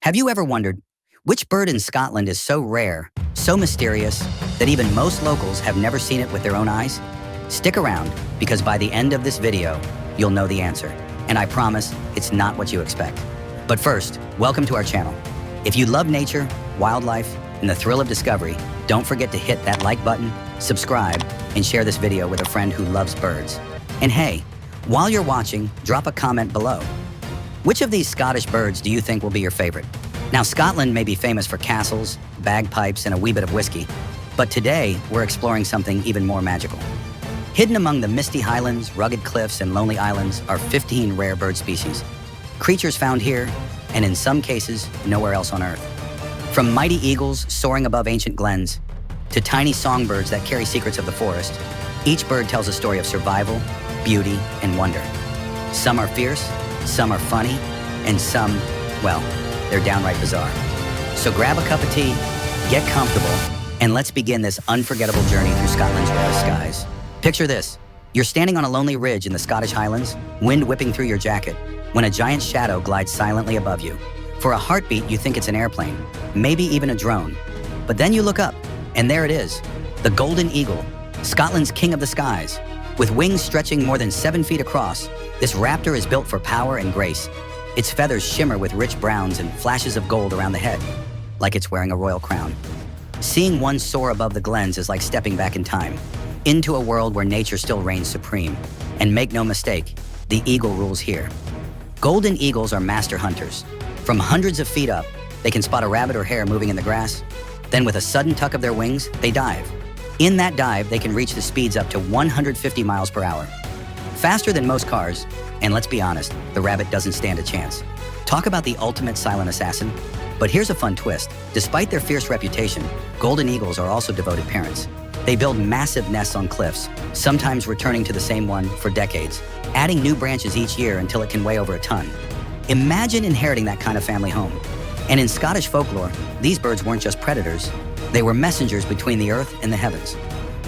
Have you ever wondered which bird in Scotland is so rare, so mysterious, that even most locals have never seen it with their own eyes? Stick around, because by the end of this video, you'll know the answer. And I promise, it's not what you expect. But first, welcome to our channel. If you love nature, wildlife, and the thrill of discovery, don't forget to hit that like button, subscribe, and share this video with a friend who loves birds. And hey, while you're watching, drop a comment below. Which of these Scottish birds do you think will be your favorite? Now, Scotland may be famous for castles, bagpipes, and a wee bit of whiskey, but today we're exploring something even more magical. Hidden among the misty Highlands, rugged cliffs, and lonely islands are 15 rare bird species. Creatures found here, and in some cases, nowhere else on Earth. From mighty eagles soaring above ancient glens, to tiny songbirds that carry secrets of the forest, each bird tells a story of survival, beauty, and wonder. Some are fierce, some are funny, and some, well, they're downright bizarre. So grab a cup of tea, get comfortable, and let's begin this unforgettable journey through Scotland's rarest skies. Picture this. You're standing on a lonely ridge in the Scottish Highlands, wind whipping through your jacket, when a giant shadow glides silently above you. For a heartbeat, you think it's an airplane, maybe even a drone. But then you look up, and there it is, the golden eagle, Scotland's king of the skies. With wings stretching more than 7 feet across, this raptor is built for power and grace. Its feathers shimmer with rich browns and flashes of gold around the head, like it's wearing a royal crown. Seeing one soar above the glens is like stepping back in time, into a world where nature still reigns supreme. And make no mistake, the eagle rules here. Golden eagles are master hunters. From hundreds of feet up, they can spot a rabbit or hare moving in the grass. Then with a sudden tuck of their wings, they dive. In that dive, they can reach the speeds up to 150 miles per hour. Faster than most cars, and let's be honest, the rabbit doesn't stand a chance. Talk about the ultimate silent assassin. But here's a fun twist. Despite their fierce reputation, golden eagles are also devoted parents. They build massive nests on cliffs, sometimes returning to the same one for decades, adding new branches each year until it can weigh over a ton. Imagine inheriting that kind of family home. And in Scottish folklore, these birds weren't just predators. They were messengers between the earth and the heavens.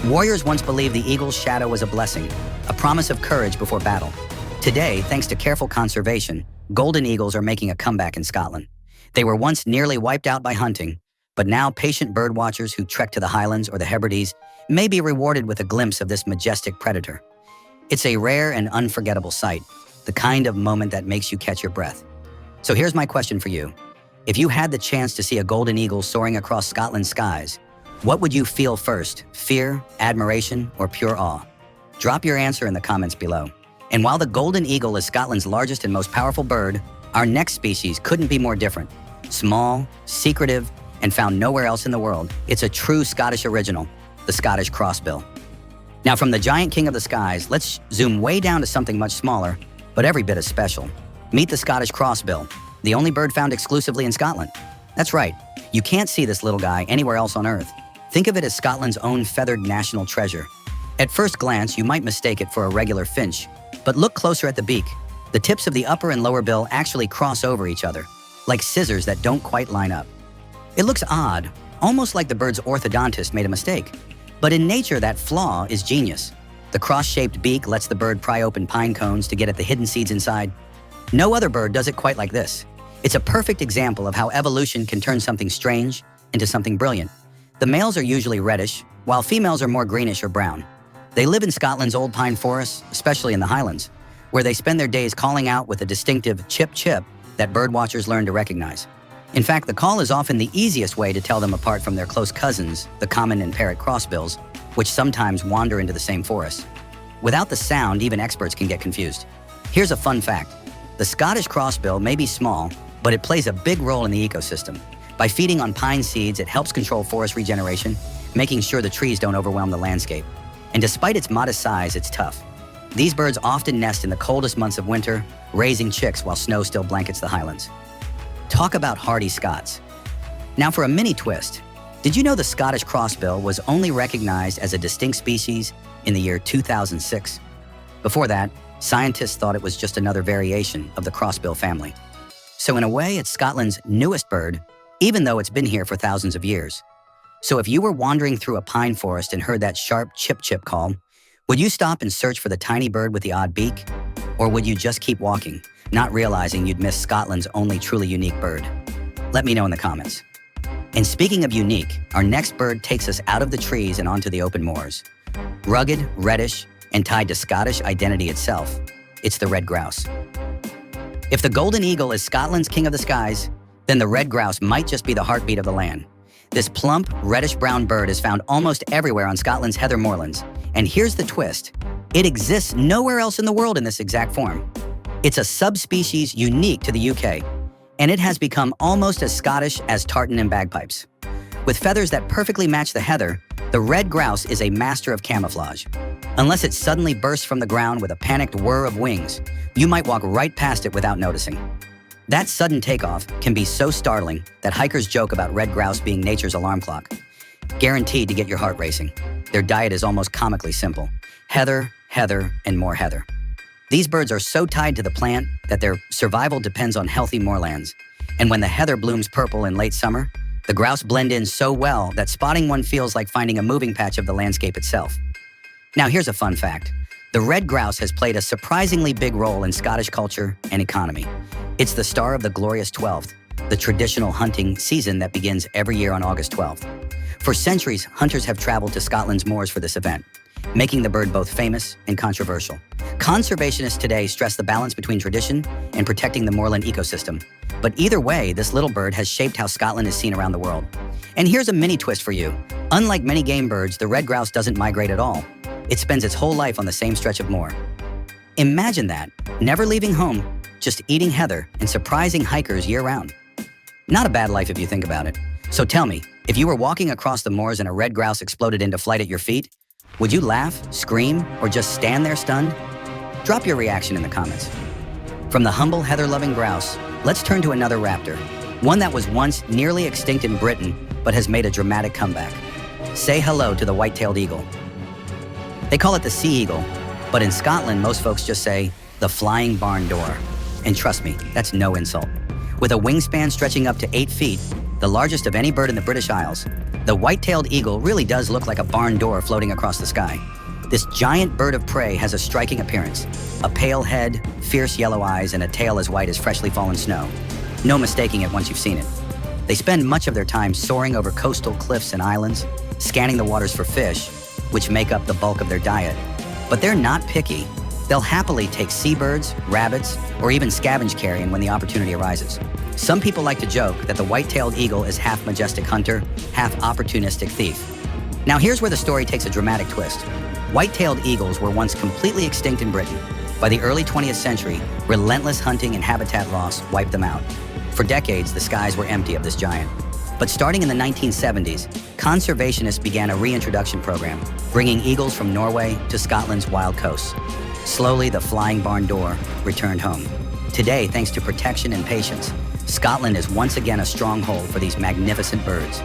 Warriors once believed the eagle's shadow was a blessing, a promise of courage before battle. Today, thanks to careful conservation, golden eagles are making a comeback in Scotland. They were once nearly wiped out by hunting, but now patient bird watchers who trek to the Highlands or the Hebrides may be rewarded with a glimpse of this majestic predator. It's a rare and unforgettable sight, the kind of moment that makes you catch your breath. So here's my question for you. If you had the chance to see a golden eagle soaring across Scotland's skies, what would you feel first? Fear, admiration, or pure awe? Drop your answer in the comments below. And while the golden eagle is Scotland's largest and most powerful bird, our next species couldn't be more different. Small, secretive, and found nowhere else in the world, it's a true Scottish original, the Scottish Crossbill. Now, from the giant king of the skies, let's zoom way down to something much smaller, but every bit as special. Meet the Scottish Crossbill, the only bird found exclusively in Scotland. That's right, you can't see this little guy anywhere else on Earth. Think of it as Scotland's own feathered national treasure. At first glance, you might mistake it for a regular finch, but look closer at the beak. The tips of the upper and lower bill actually cross over each other, like scissors that don't quite line up. It looks odd, almost like the bird's orthodontist made a mistake. But in nature, that flaw is genius. The cross-shaped beak lets the bird pry open pine cones to get at the hidden seeds inside. No other bird does it quite like this. It's a perfect example of how evolution can turn something strange into something brilliant. The males are usually reddish, while females are more greenish or brown. They live in Scotland's old pine forests, especially in the Highlands, where they spend their days calling out with a distinctive chip-chip that birdwatchers learn to recognize. In fact, the call is often the easiest way to tell them apart from their close cousins, the common and parrot crossbills, which sometimes wander into the same forest. Without the sound, even experts can get confused. Here's a fun fact. The Scottish crossbill may be small, but it plays a big role in the ecosystem. By feeding on pine seeds, it helps control forest regeneration, making sure the trees don't overwhelm the landscape. And despite its modest size, it's tough. These birds often nest in the coldest months of winter, raising chicks while snow still blankets the Highlands. Talk about hardy Scots. Now for a mini twist, did you know the Scottish crossbill was only recognized as a distinct species in the year 2006? Before that, scientists thought it was just another variation of the crossbill family. So in a way, it's Scotland's newest bird, even though it's been here for thousands of years. So if you were wandering through a pine forest and heard that sharp chip-chip call, would you stop and search for the tiny bird with the odd beak? Or would you just keep walking, not realizing you'd missed Scotland's only truly unique bird? Let me know in the comments. And speaking of unique, our next bird takes us out of the trees and onto the open moors. Rugged, reddish, and tied to Scottish identity itself, it's the red grouse. If the golden eagle is Scotland's king of the skies, then the red grouse might just be the heartbeat of the land. This plump, reddish-brown bird is found almost everywhere on Scotland's heather moorlands. And here's the twist. It exists nowhere else in the world in this exact form. It's a subspecies unique to the UK, and it has become almost as Scottish as tartan and bagpipes. With feathers that perfectly match the heather, the red grouse is a master of camouflage. Unless it suddenly bursts from the ground with a panicked whir of wings, you might walk right past it without noticing. That sudden takeoff can be so startling that hikers joke about red grouse being nature's alarm clock, guaranteed to get your heart racing. Their diet is almost comically simple: heather, heather, and more heather. These birds are so tied to the plant that their survival depends on healthy moorlands. And when the heather blooms purple in late summer, the grouse blend in so well that spotting one feels like finding a moving patch of the landscape itself. Now here's a fun fact. The red grouse has played a surprisingly big role in Scottish culture and economy. It's the star of the Glorious 12th, the traditional hunting season that begins every year on August 12th. For centuries, hunters have traveled to Scotland's moors for this event, making the bird both famous and controversial. Conservationists today stress the balance between tradition and protecting the moorland ecosystem. But either way, this little bird has shaped how Scotland is seen around the world. And here's a mini twist for you. Unlike many game birds, the red grouse doesn't migrate at all. It spends its whole life on the same stretch of moor. Imagine that, never leaving home, just eating heather and surprising hikers year-round. Not a bad life if you think about it. So tell me, if you were walking across the moors and a red grouse exploded into flight at your feet, would you laugh, scream, or just stand there stunned? Drop your reaction in the comments. From the humble heather-loving grouse, let's turn to another raptor, one that was once nearly extinct in Britain but has made a dramatic comeback. Say hello to the white-tailed eagle. They call it the sea eagle, but in Scotland, most folks just say the flying barn door. And trust me, that's no insult. With a wingspan stretching up to 8 feet, the largest of any bird in the British Isles, the white-tailed eagle really does look like a barn door floating across the sky. This giant bird of prey has a striking appearance: a pale head, fierce yellow eyes, and a tail as white as freshly fallen snow. No mistaking it once you've seen it. They spend much of their time soaring over coastal cliffs and islands, scanning the waters for fish, which make up the bulk of their diet. But they're not picky. They'll happily take seabirds, rabbits, or even scavenge carrion when the opportunity arises. Some people like to joke that the white-tailed eagle is half majestic hunter, half opportunistic thief. Now here's where the story takes a dramatic twist. White-tailed eagles were once completely extinct in Britain. By the early 20th century, relentless hunting and habitat loss wiped them out. For decades, the skies were empty of this giant. But starting in the 1970s, conservationists began a reintroduction program, bringing eagles from Norway to Scotland's wild coasts. Slowly, the flying barn door returned home. Today, thanks to protection and patience, Scotland is once again a stronghold for these magnificent birds.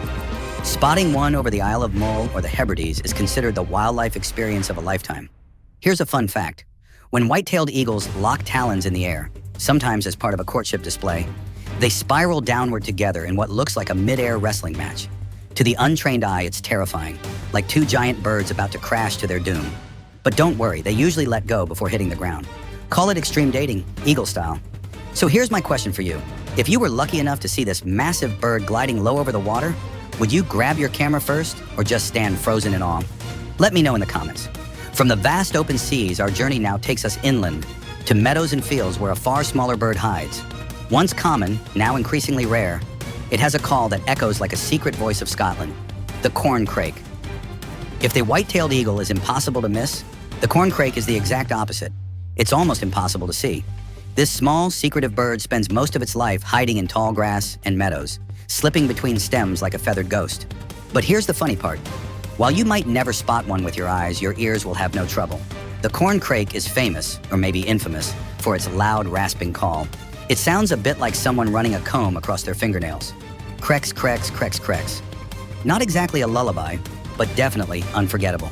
Spotting one over the Isle of Mull or the Hebrides is considered the wildlife experience of a lifetime. Here's a fun fact. When white-tailed eagles lock talons in the air, sometimes as part of a courtship display, they spiral downward together in what looks like a mid-air wrestling match. To the untrained eye, it's terrifying, like two giant birds about to crash to their doom. But don't worry, they usually let go before hitting the ground. Call it extreme dating, eagle style. So here's my question for you. If you were lucky enough to see this massive bird gliding low over the water, would you grab your camera first or just stand frozen in awe? Let me know in the comments. From the vast open seas, our journey now takes us inland to meadows and fields where a far smaller bird hides. Once common, now increasingly rare, it has a call that echoes like a secret voice of Scotland, the corncrake. If the white-tailed eagle is impossible to miss, the corncrake is the exact opposite. It's almost impossible to see. This small, secretive bird spends most of its life hiding in tall grass and meadows, slipping between stems like a feathered ghost. But here's the funny part. While you might never spot one with your eyes, your ears will have no trouble. The corncrake is famous, or maybe infamous, for its loud, rasping call. It sounds a bit like someone running a comb across their fingernails. Crex, crex, crex, crex. Not exactly a lullaby, but definitely unforgettable.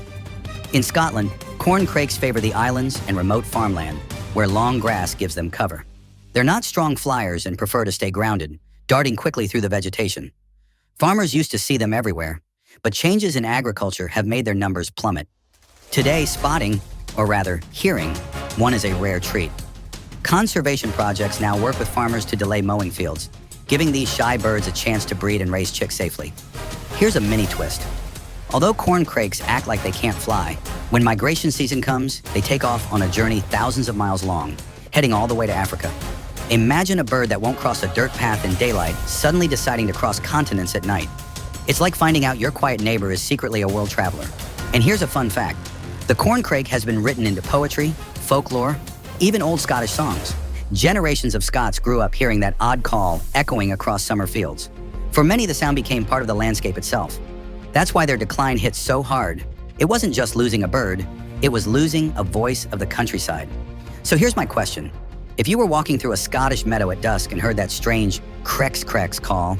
In Scotland, corncrakes favor the islands and remote farmland, where long grass gives them cover. They're not strong flyers and prefer to stay grounded, darting quickly through the vegetation. Farmers used to see them everywhere, but changes in agriculture have made their numbers plummet. Today, spotting, or rather, hearing, one is a rare treat. Conservation projects now work with farmers to delay mowing fields, giving these shy birds a chance to breed and raise chicks safely. Here's a mini twist. Although corncrakes act like they can't fly, when migration season comes, they take off on a journey thousands of miles long, heading all the way to Africa. Imagine a bird that won't cross a dirt path in daylight suddenly deciding to cross continents at night. It's like finding out your quiet neighbor is secretly a world traveler. And here's a fun fact. The corncrake has been written into poetry, folklore, even old Scottish songs. Generations of Scots grew up hearing that odd call echoing across summer fields. For many, the sound became part of the landscape itself. That's why their decline hit so hard. It wasn't just losing a bird, it was losing a voice of the countryside. So here's my question. If you were walking through a Scottish meadow at dusk and heard that strange crex call,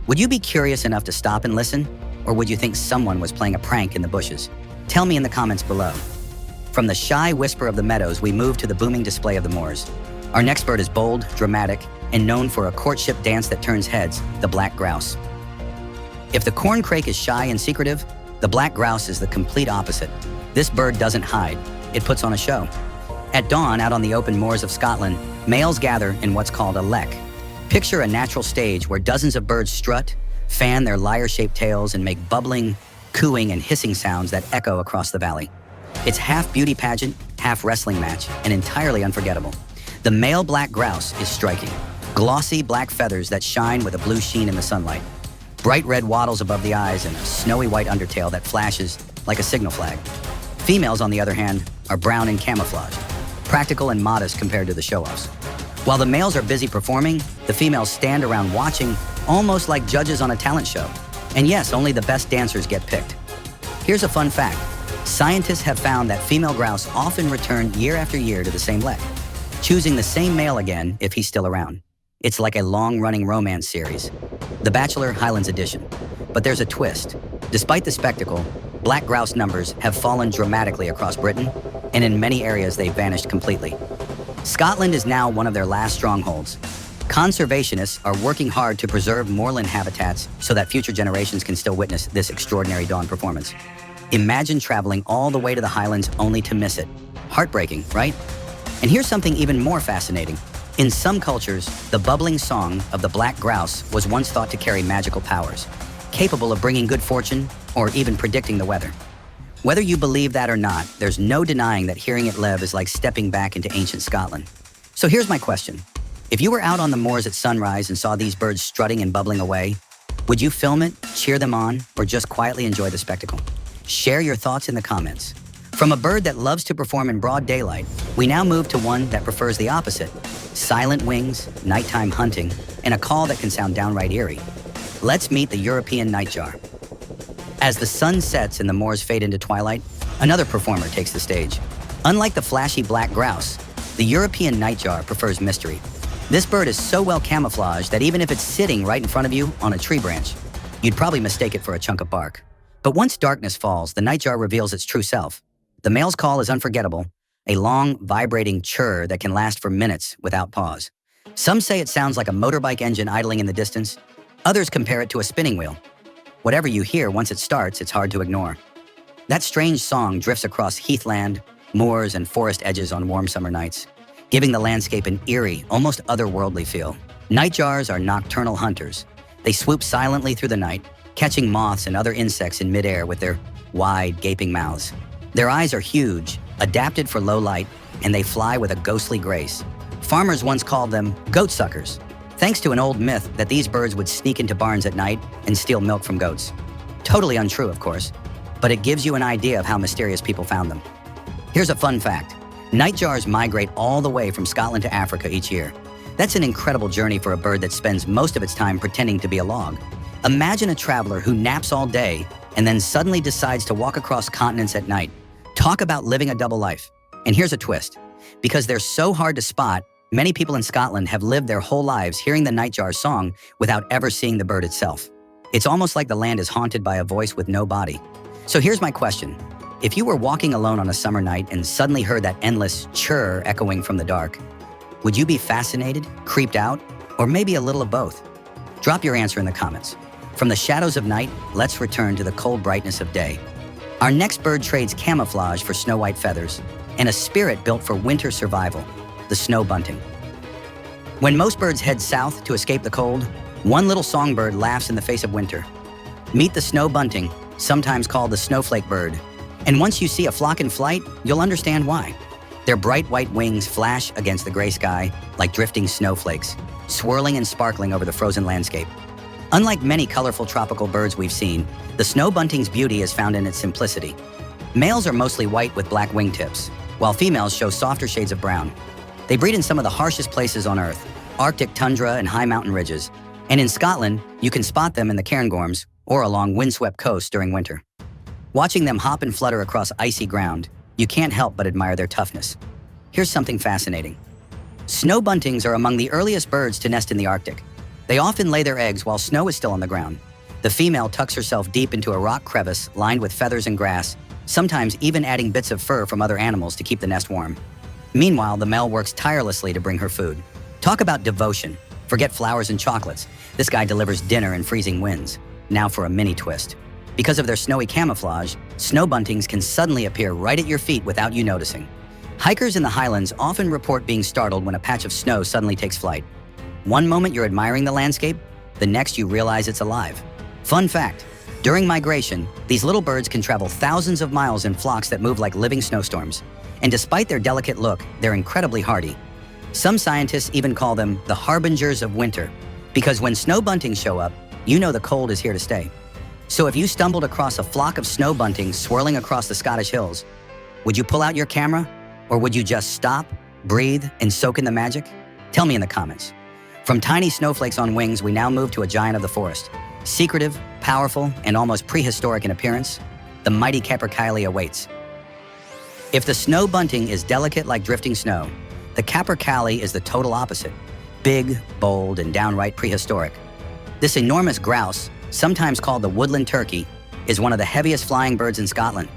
would you be curious enough to stop and listen? Or would you think someone was playing a prank in the bushes? Tell me in the comments below. From the shy whisper of the meadows, we move to the booming display of the moors. Our next bird is bold, dramatic, and known for a courtship dance that turns heads, the black grouse. If the corncrake is shy and secretive, the black grouse is the complete opposite. This bird doesn't hide, it puts on a show. At dawn, out on the open moors of Scotland, males gather in what's called a lek. Picture a natural stage where dozens of birds strut, fan their lyre-shaped tails, and make bubbling, cooing, and hissing sounds that echo across the valley. It's half beauty pageant, half wrestling match, and entirely unforgettable. The male black grouse is striking. Glossy black feathers that shine with a blue sheen in the sunlight. Bright red wattles above the eyes and a snowy white undertail that flashes like a signal flag. Females, on the other hand, are brown and camouflaged, practical and modest compared to the show-offs. While the males are busy performing, the females stand around watching, almost like judges on a talent show. And yes, only the best dancers get picked. Here's a fun fact. Scientists have found that female grouse often return year after year to the same lek, choosing the same male again if he's still around. It's like a long-running romance series, The Bachelor Highlands edition. But there's a twist. Despite the spectacle, black grouse numbers have fallen dramatically across Britain, and in many areas they've vanished completely. Scotland is now one of their last strongholds. Conservationists are working hard to preserve moorland habitats so that future generations can still witness this extraordinary dawn performance. Imagine traveling all the way to the Highlands only to miss it. Heartbreaking, right? And here's something even more fascinating. In some cultures, the bubbling song of the black grouse was once thought to carry magical powers, capable of bringing good fortune or even predicting the weather. Whether you believe that or not, there's no denying that hearing it live is like stepping back into ancient Scotland. So here's my question. If you were out on the moors at sunrise and saw these birds strutting and bubbling away, would you film it, cheer them on, or just quietly enjoy the spectacle? Share your thoughts in the comments. From a bird that loves to perform in broad daylight, we now move to one that prefers the opposite. Silent wings, nighttime hunting, and a call that can sound downright eerie. Let's meet the European nightjar. As the sun sets and the moors fade into twilight, another performer takes the stage. Unlike the flashy black grouse, the European nightjar prefers mystery. This bird is so well camouflaged that even if it's sitting right in front of you on a tree branch, you'd probably mistake it for a chunk of bark. But once darkness falls, the nightjar reveals its true self. The male's call is unforgettable, a long, vibrating churr that can last for minutes without pause. Some say it sounds like a motorbike engine idling in the distance. Others compare it to a spinning wheel. Whatever you hear, once it starts, it's hard to ignore. That strange song drifts across heathland, moors, and forest edges on warm summer nights, giving the landscape an eerie, almost otherworldly feel. Nightjars are nocturnal hunters. They swoop silently through the night, catching moths and other insects in midair with their wide, gaping mouths. Their eyes are huge, adapted for low light, and they fly with a ghostly grace. Farmers once called them goat suckers, thanks to an old myth that these birds would sneak into barns at night and steal milk from goats. Totally untrue, of course, but it gives you an idea of how mysterious people found them. Here's a fun fact. Nightjars migrate all the way from Scotland to Africa each year. That's an incredible journey for a bird that spends most of its time pretending to be a log. Imagine a traveler who naps all day and then suddenly decides to walk across continents at night. Talk about living a double life. And here's a twist. Because they're so hard to spot, many people in Scotland have lived their whole lives hearing the nightjar song without ever seeing the bird itself. It's almost like the land is haunted by a voice with no body. So here's my question. If you were walking alone on a summer night and suddenly heard that endless churr echoing from the dark, would you be fascinated, creeped out, or maybe a little of both? Drop your answer in the comments. From the shadows of night, let's return to the cold brightness of day. Our next bird trades camouflage for snow-white feathers and a spirit built for winter survival, the snow bunting. When most birds head south to escape the cold, One little songbird laughs in the face of winter. Meet the snow bunting, sometimes called the snowflake bird. And once you see a flock in flight, you'll understand why. Their bright white wings flash against the gray sky like drifting snowflakes, swirling and sparkling over the frozen landscape. Unlike many colorful tropical birds we've seen, the snow bunting's beauty is found in its simplicity. Males are mostly white with black wingtips, while females show softer shades of brown. They breed in some of the harshest places on Earth, Arctic tundra and high mountain ridges. And in Scotland, you can spot them in the Cairngorms or along windswept coasts during winter. Watching them hop and flutter across icy ground, you can't help but admire their toughness. Here's something fascinating. Snow buntings are among the earliest birds to nest in the Arctic. They often lay their eggs while snow is still on the ground. The female tucks herself deep into a rock crevice lined with feathers and grass, sometimes even adding bits of fur from other animals to keep the nest warm. Meanwhile, the male works tirelessly to bring her food. Talk about devotion. Forget flowers and chocolates. This guy delivers dinner in freezing winds. Now for a mini twist. Because of their snowy camouflage, snow buntings can suddenly appear right at your feet without you noticing. Hikers in the Highlands often report being startled when a patch of snow suddenly takes flight. One moment you're admiring the landscape, the next you realize it's alive. Fun fact, during migration, these little birds can travel thousands of miles in flocks that move like living snowstorms. And despite their delicate look, they're incredibly hardy. Some scientists even call them the harbingers of winter, because when snow buntings show up, you know the cold is here to stay. So if you stumbled across a flock of snow buntings swirling across the Scottish hills, would you pull out your camera? Or would you just stop, breathe, and soak in the magic? Tell me in the comments. From tiny snowflakes on wings, we now move to a giant of the forest. Secretive, powerful, and almost prehistoric in appearance, the mighty Capercaillie awaits. If the snow bunting is delicate like drifting snow, the Capercaillie is the total opposite. Big, bold, and downright prehistoric. This enormous grouse, sometimes called the woodland turkey, is one of the heaviest flying birds in Scotland.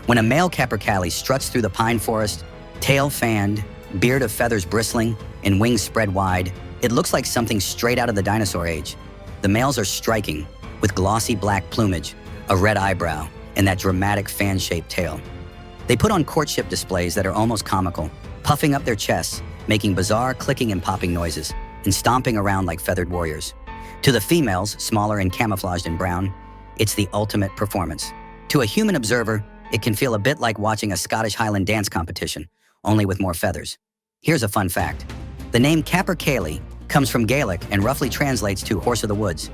When a male Capercaillie struts through the pine forest, tail fanned, beard of feathers bristling, and wings spread wide, it looks like something straight out of the dinosaur age. The males are striking, with glossy black plumage, a red eyebrow, and that dramatic fan-shaped tail. They put on courtship displays that are almost comical, puffing up their chests, making bizarre clicking and popping noises, and stomping around like feathered warriors. To the females, smaller and camouflaged in brown, it's the ultimate performance. To a human observer, it can feel a bit like watching a Scottish Highland dance competition, only with more feathers. Here's a fun fact. The name Capercaillie comes from Gaelic and roughly translates to horse of the woods.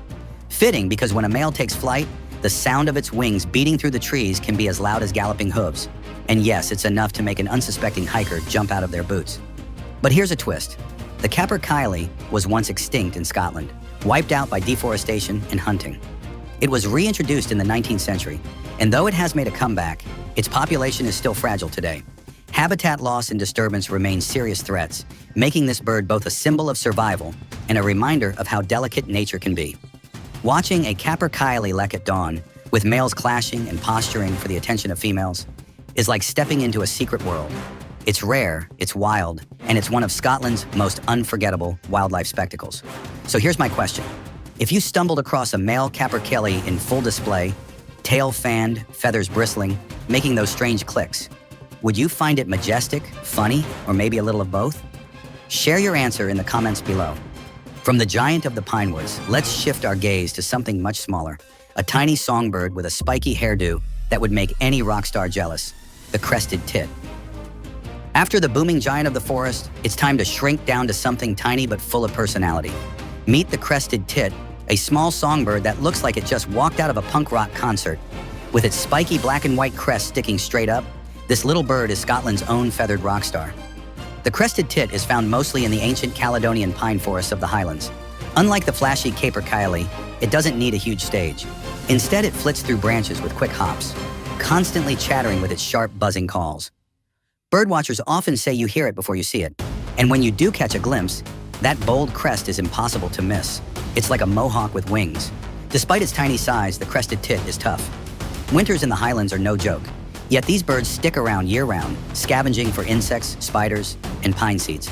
Fitting because when a male takes flight, the sound of its wings beating through the trees can be as loud as galloping hooves. And yes, it's enough to make an unsuspecting hiker jump out of their boots. But here's a twist. The Capercaillie was once extinct in Scotland, wiped out by deforestation and hunting. It was reintroduced in the 19th century, and though it has made a comeback, its population is still fragile today. Habitat loss and disturbance remain serious threats, making this bird both a symbol of survival and a reminder of how delicate nature can be. Watching a Capercaillie lek at dawn, with males clashing and posturing for the attention of females, is like stepping into a secret world. It's rare, it's wild, and it's one of Scotland's most unforgettable wildlife spectacles. So here's my question. If you stumbled across a male Capercaillie in full display, tail fanned, feathers bristling, making those strange clicks, would you find it majestic, funny, or maybe a little of both? Share your answer in the comments below. From the giant of the pine woods, let's shift our gaze to something much smaller, a tiny songbird with a spiky hairdo that would make any rock star jealous, the crested tit. After the booming giant of the forest, it's time to shrink down to something tiny but full of personality. Meet the crested tit, a small songbird that looks like it just walked out of a punk rock concert. With its spiky black and white crest sticking straight up, this little bird is Scotland's own feathered rock star. The crested tit is found mostly in the ancient Caledonian pine forests of the Highlands. Unlike the flashy Capercaillie, it doesn't need a huge stage. Instead, it flits through branches with quick hops, constantly chattering with its sharp, buzzing calls. Birdwatchers often say you hear it before you see it, and when you do catch a glimpse, that bold crest is impossible to miss. It's like a mohawk with wings. Despite its tiny size, the crested tit is tough. Winters in the Highlands are no joke, yet these birds stick around year-round, scavenging for insects, spiders, and pine seeds.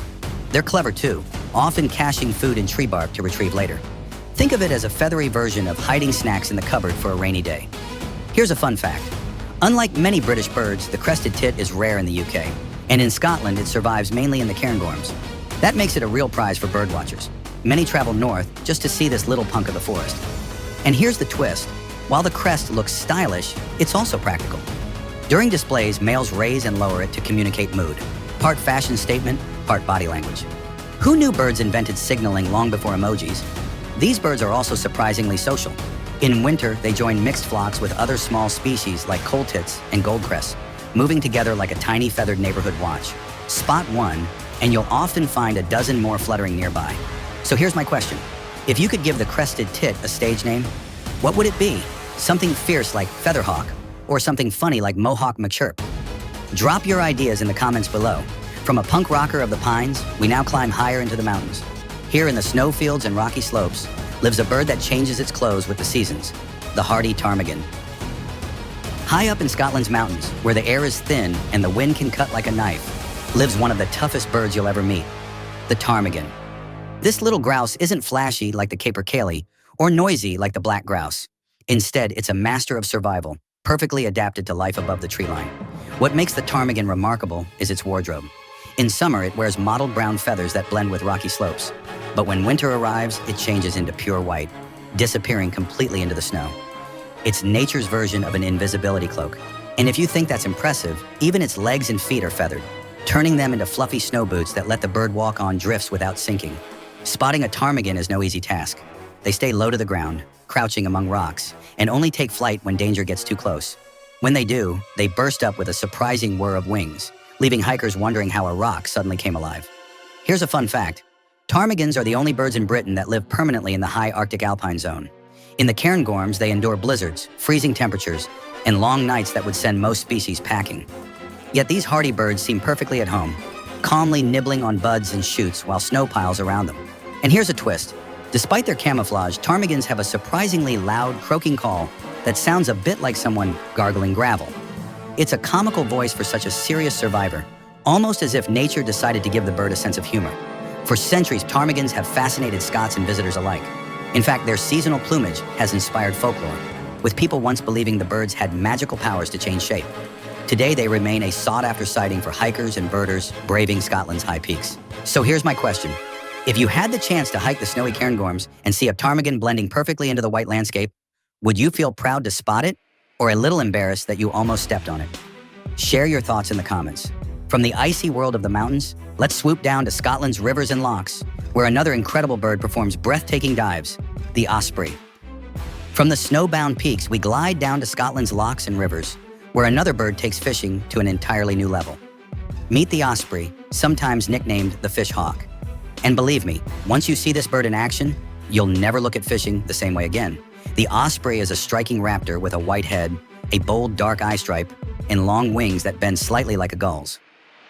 They're clever too, often caching food in tree bark to retrieve later. Think of it as a feathery version of hiding snacks in the cupboard for a rainy day. Here's a fun fact. Unlike many British birds, the crested tit is rare in the UK, and in Scotland it survives mainly in the Cairngorms. That makes it a real prize for birdwatchers. Many travel north just to see this little punk of the forest. And here's the twist. While the crest looks stylish, it's also practical. During displays, males raise and lower it to communicate mood. Part fashion statement, part body language. Who knew birds invented signaling long before emojis? These birds are also surprisingly social. In winter, they join mixed flocks with other small species like coal tits and goldcrests, moving together like a tiny feathered neighborhood watch. Spot one, and you'll often find a dozen more fluttering nearby. So here's my question. If you could give the crested tit a stage name, what would it be? Something fierce like Featherhawk, or something funny like Mohawk McChirp? Drop your ideas in the comments below. From a punk rocker of the pines, we now climb higher into the mountains. Here in the snowfields and rocky slopes lives a bird that changes its clothes with the seasons, the hardy ptarmigan. High up in Scotland's mountains, where the air is thin and the wind can cut like a knife, lives one of the toughest birds you'll ever meet, the ptarmigan. This little grouse isn't flashy like the Capercaillie or noisy like the black grouse. Instead, it's a master of survival, perfectly adapted to life above the tree line. What makes the ptarmigan remarkable is its wardrobe. In summer, it wears mottled brown feathers that blend with rocky slopes. But when winter arrives, it changes into pure white, disappearing completely into the snow. It's nature's version of an invisibility cloak. And if you think that's impressive, even its legs and feet are feathered, turning them into fluffy snow boots that let the bird walk on drifts without sinking. Spotting a ptarmigan is no easy task. They stay low to the ground, crouching among rocks, and only take flight when danger gets too close. When they do, they burst up with a surprising whir of wings, leaving hikers wondering how a rock suddenly came alive. Here's a fun fact. Ptarmigans are the only birds in Britain that live permanently in the high Arctic alpine zone. In the cairngorms, they endure blizzards, freezing temperatures, and long nights that would send most species packing. Yet these hardy birds seem perfectly at home, calmly nibbling on buds and shoots while snow piles around them. And here's a twist. Despite their camouflage, ptarmigans have a surprisingly loud, croaking call that sounds a bit like someone gargling gravel. It's a comical voice for such a serious survivor, almost as if nature decided to give the bird a sense of humor. For centuries, ptarmigans have fascinated Scots and visitors alike. In fact, their seasonal plumage has inspired folklore, with people once believing the birds had magical powers to change shape. Today, they remain a sought-after sighting for hikers and birders braving Scotland's high peaks. So here's my question. If you had the chance to hike the snowy cairngorms and see a ptarmigan blending perfectly into the white landscape, would you feel proud to spot it, or a little embarrassed that you almost stepped on it? Share your thoughts in the comments. From the icy world of the mountains, let's swoop down to Scotland's rivers and lochs, where another incredible bird performs breathtaking dives, the osprey. From the snowbound peaks, we glide down to Scotland's lochs and rivers, where another bird takes fishing to an entirely new level. Meet the osprey, sometimes nicknamed the fish hawk. And believe me, once you see this bird in action, you'll never look at fishing the same way again. The osprey is a striking raptor with a white head, a bold dark eye stripe, and long wings that bend slightly like a gull's.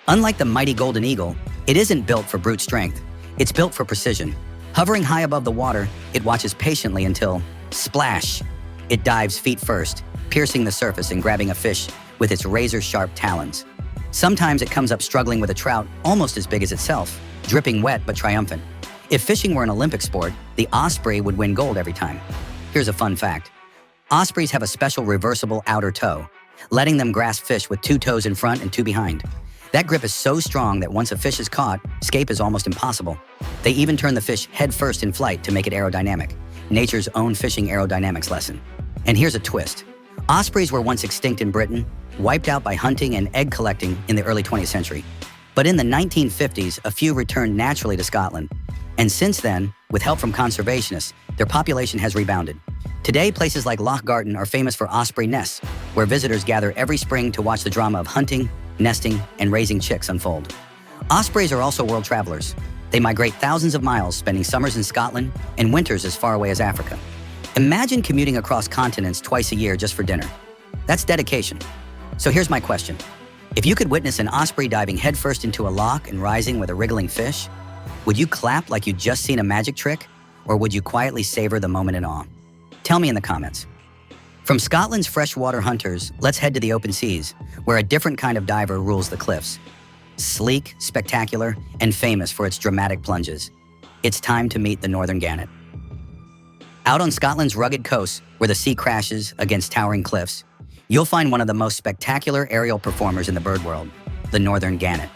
Unlike the mighty golden eagle, it isn't built for brute strength. It's built for precision. Hovering high above the water, it watches patiently until, splash! It dives feet first, piercing the surface and grabbing a fish with its razor-sharp talons. Sometimes it comes up struggling with a trout almost as big as itself, dripping wet but triumphant. If fishing were an Olympic sport, the osprey would win gold every time. Here's a fun fact. Ospreys have a special reversible outer toe, letting them grasp fish with 2 toes in front and 2 behind. That grip is so strong that once a fish is caught, escape is almost impossible. They even turn the fish head first in flight to make it aerodynamic, nature's own fishing aerodynamics lesson. And here's a twist. Ospreys were once extinct in Britain, wiped out by hunting and egg collecting in the early 20th century. But in the 1950s, a few returned naturally to Scotland. And since then, with help from conservationists, their population has rebounded. Today, places like Loch Garten are famous for osprey nests, where visitors gather every spring to watch the drama of hunting, nesting, and raising chicks unfold. Ospreys are also world travelers. They migrate thousands of miles, spending summers in Scotland and winters as far away as Africa. Imagine commuting across continents twice a year just for dinner. That's dedication. So here's my question. If you could witness an osprey diving headfirst into a loch and rising with a wriggling fish, would you clap like you'd just seen a magic trick, or would you quietly savor the moment in awe? Tell me in the comments. From Scotland's freshwater hunters, let's head to the open seas, where a different kind of diver rules the cliffs. Sleek, spectacular, and famous for its dramatic plunges. It's time to meet the northern gannet. Out on Scotland's rugged coast, where the sea crashes against towering cliffs, you'll find one of the most spectacular aerial performers in the bird world, the northern gannet.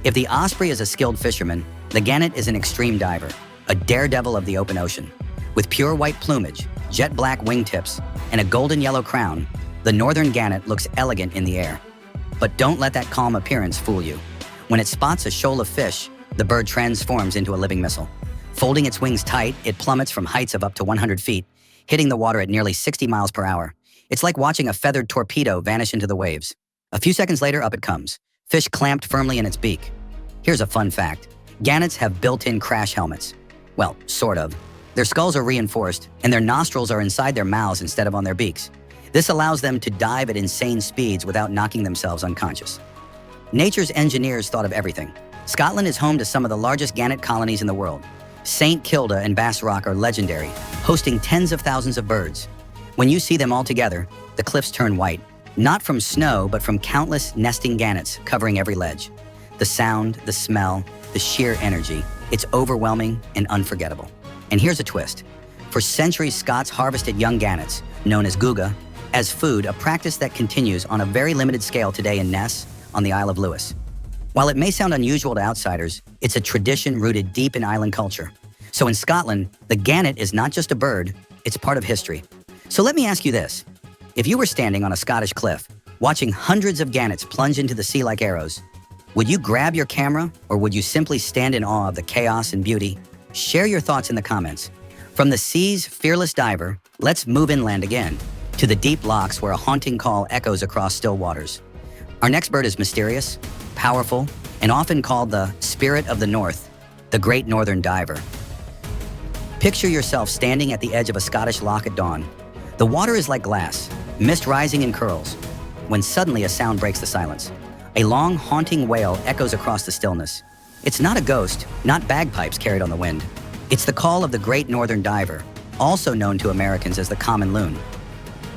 If the osprey is a skilled fisherman, the gannet is an extreme diver, a daredevil of the open ocean. With pure white plumage, jet black wingtips, and a golden yellow crown, the northern gannet looks elegant in the air. But don't let that calm appearance fool you. When it spots a shoal of fish, the bird transforms into a living missile. Folding its wings tight, it plummets from heights of up to 100 feet, hitting the water at nearly 60 miles per hour. It's like watching a feathered torpedo vanish into the waves. A few seconds later, up it comes, fish clamped firmly in its beak. Here's a fun fact. Gannets have built-in crash helmets. Well, sort of. Their skulls are reinforced, and their nostrils are inside their mouths instead of on their beaks. This allows them to dive at insane speeds without knocking themselves unconscious. Nature's engineers thought of everything. Scotland is home to some of the largest gannet colonies in the world. St. Kilda and Bass Rock are legendary, hosting tens of thousands of birds. When you see them all together, the cliffs turn white, not from snow, but from countless nesting gannets covering every ledge. The sound, the smell, the sheer energy, it's overwhelming and unforgettable. And here's a twist. For centuries, Scots harvested young gannets, known as guga, as food, a practice that continues on a very limited scale today in Ness on the Isle of Lewis. While it may sound unusual to outsiders, it's a tradition rooted deep in island culture. So in Scotland, the gannet is not just a bird, it's part of history. So let me ask you this. If you were standing on a Scottish cliff, watching hundreds of gannets plunge into the sea like arrows, would you grab your camera or would you simply stand in awe of the chaos and beauty? Share your thoughts in the comments. From the sea's fearless diver, let's move inland again, to the deep lochs where a haunting call echoes across still waters. Our next bird is mysterious, powerful, and often called the spirit of the north, the great northern diver. Picture yourself standing at the edge of a Scottish loch at dawn. The water is like glass, mist rising in curls, when suddenly a sound breaks the silence. A long, haunting wail echoes across the stillness. It's not a ghost, not bagpipes carried on the wind. It's the call of the great northern diver, also known to Americans as the common loon.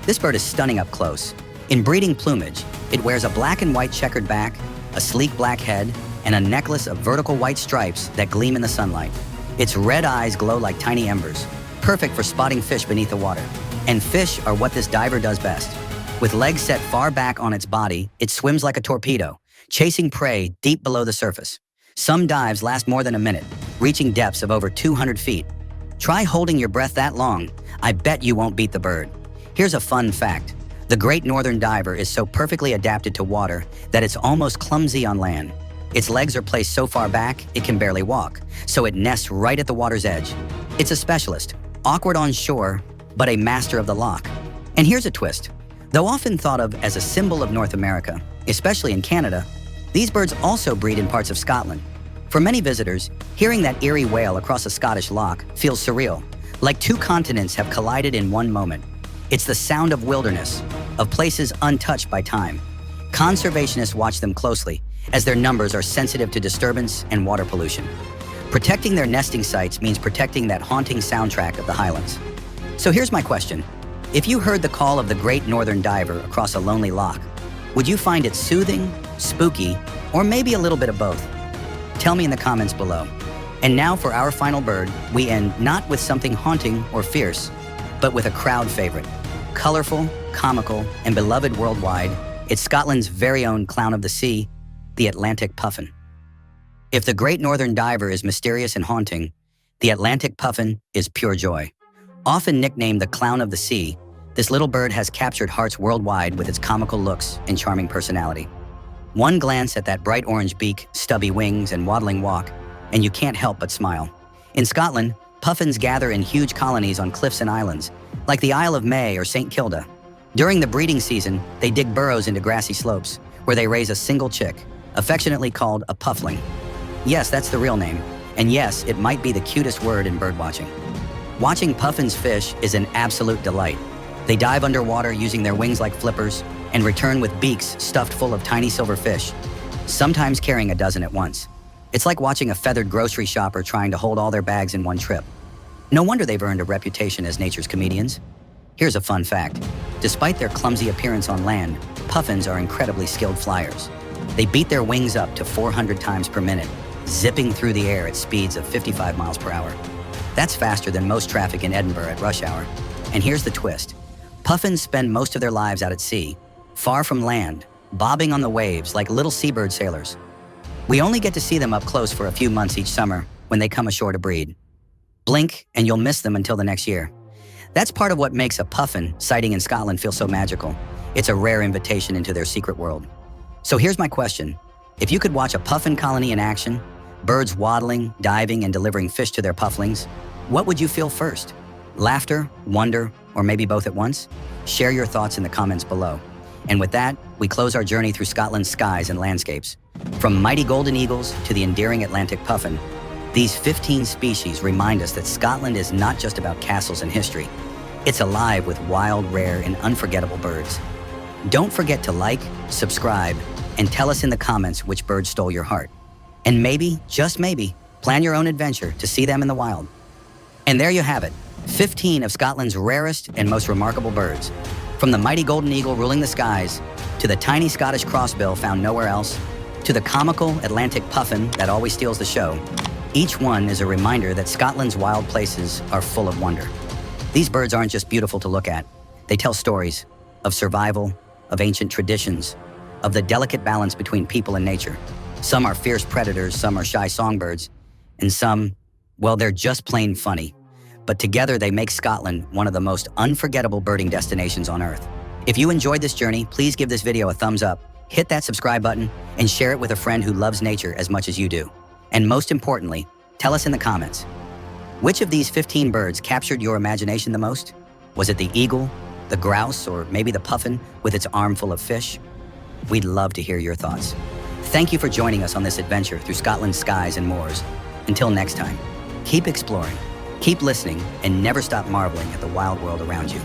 This bird is stunning up close. In breeding plumage, it wears a black and white checkered back, a sleek black head, and a necklace of vertical white stripes that gleam in the sunlight. Its red eyes glow like tiny embers, perfect for spotting fish beneath the water. And fish are what this diver does best. With legs set far back on its body, it swims like a torpedo, chasing prey deep below the surface. Some dives last more than a minute, reaching depths of over 200 feet. Try holding your breath that long. I bet you won't beat the bird. Here's a fun fact. The great northern diver is so perfectly adapted to water that it's almost clumsy on land. Its legs are placed so far back, it can barely walk, so it nests right at the water's edge. It's a specialist, awkward on shore, but a master of the loch. And here's a twist. Though often thought of as a symbol of North America, especially in Canada, these birds also breed in parts of Scotland. For many visitors, hearing that eerie wail across a Scottish loch feels surreal, like two continents have collided in one moment. It's the sound of wilderness, of places untouched by time. Conservationists watch them closely, as their numbers are sensitive to disturbance and water pollution. Protecting their nesting sites means protecting that haunting soundtrack of the Highlands. So here's my question. If you heard the call of the great northern diver across a lonely loch, would you find it soothing, spooky, or maybe a little bit of both? Tell me in the comments below. And now for our final bird, we end not with something haunting or fierce, but with a crowd favorite. Colorful, comical, and beloved worldwide, it's Scotland's very own clown of the sea, the Atlantic Puffin. If the great northern diver is mysterious and haunting, the Atlantic Puffin is pure joy. Often nicknamed the clown of the sea, this little bird has captured hearts worldwide with its comical looks and charming personality. One glance at that bright orange beak, stubby wings, and waddling walk, and you can't help but smile. In Scotland, puffins gather in huge colonies on cliffs and islands, like the Isle of May or St. Kilda. During the breeding season, they dig burrows into grassy slopes, where they raise a single chick, affectionately called a puffling. Yes, that's the real name, and yes, it might be the cutest word in birdwatching. Watching puffins fish is an absolute delight. They dive underwater using their wings like flippers and return with beaks stuffed full of tiny silver fish, sometimes carrying a dozen at once. It's like watching a feathered grocery shopper trying to hold all their bags in one trip. No wonder they've earned a reputation as nature's comedians. Here's a fun fact. Despite their clumsy appearance on land, puffins are incredibly skilled flyers. They beat their wings up to 400 times per minute, zipping through the air at speeds of 55 miles per hour. That's faster than most traffic in Edinburgh at rush hour. And here's the twist. Puffins spend most of their lives out at sea, far from land, bobbing on the waves like little seabird sailors. We only get to see them up close for a few months each summer when they come ashore to breed. Blink and you'll miss them until the next year. That's part of what makes a puffin sighting in Scotland feel so magical. It's a rare invitation into their secret world. So here's my question. If you could watch a puffin colony in action, birds waddling, diving, and delivering fish to their pufflings, what would you feel first? Laughter, wonder, or maybe both at once? Share your thoughts in the comments below. And with that, we close our journey through Scotland's skies and landscapes. From mighty golden eagles to the endearing Atlantic puffin, these 15 species remind us that Scotland is not just about castles and history. It's alive with wild, rare, and unforgettable birds. Don't forget to like, subscribe, and tell us in the comments which bird stole your heart. And maybe, just maybe, plan your own adventure to see them in the wild. And there you have it, 15 of Scotland's rarest and most remarkable birds. From the mighty golden eagle ruling the skies, to the tiny Scottish crossbill found nowhere else, to the comical Atlantic puffin that always steals the show, each one is a reminder that Scotland's wild places are full of wonder. These birds aren't just beautiful to look at. They tell stories of survival, of ancient traditions, of the delicate balance between people and nature. Some are fierce predators, some are shy songbirds, and some, well, they're just plain funny. But together they make Scotland one of the most unforgettable birding destinations on Earth. If you enjoyed this journey, please give this video a thumbs up, hit that subscribe button, and share it with a friend who loves nature as much as you do. And most importantly, tell us in the comments, which of these 15 birds captured your imagination the most? Was it the eagle, the grouse, or maybe the puffin with its armful of fish? We'd love to hear your thoughts. Thank you for joining us on this adventure through Scotland's skies and moors. Until next time, keep exploring, keep listening, and never stop marveling at the wild world around you.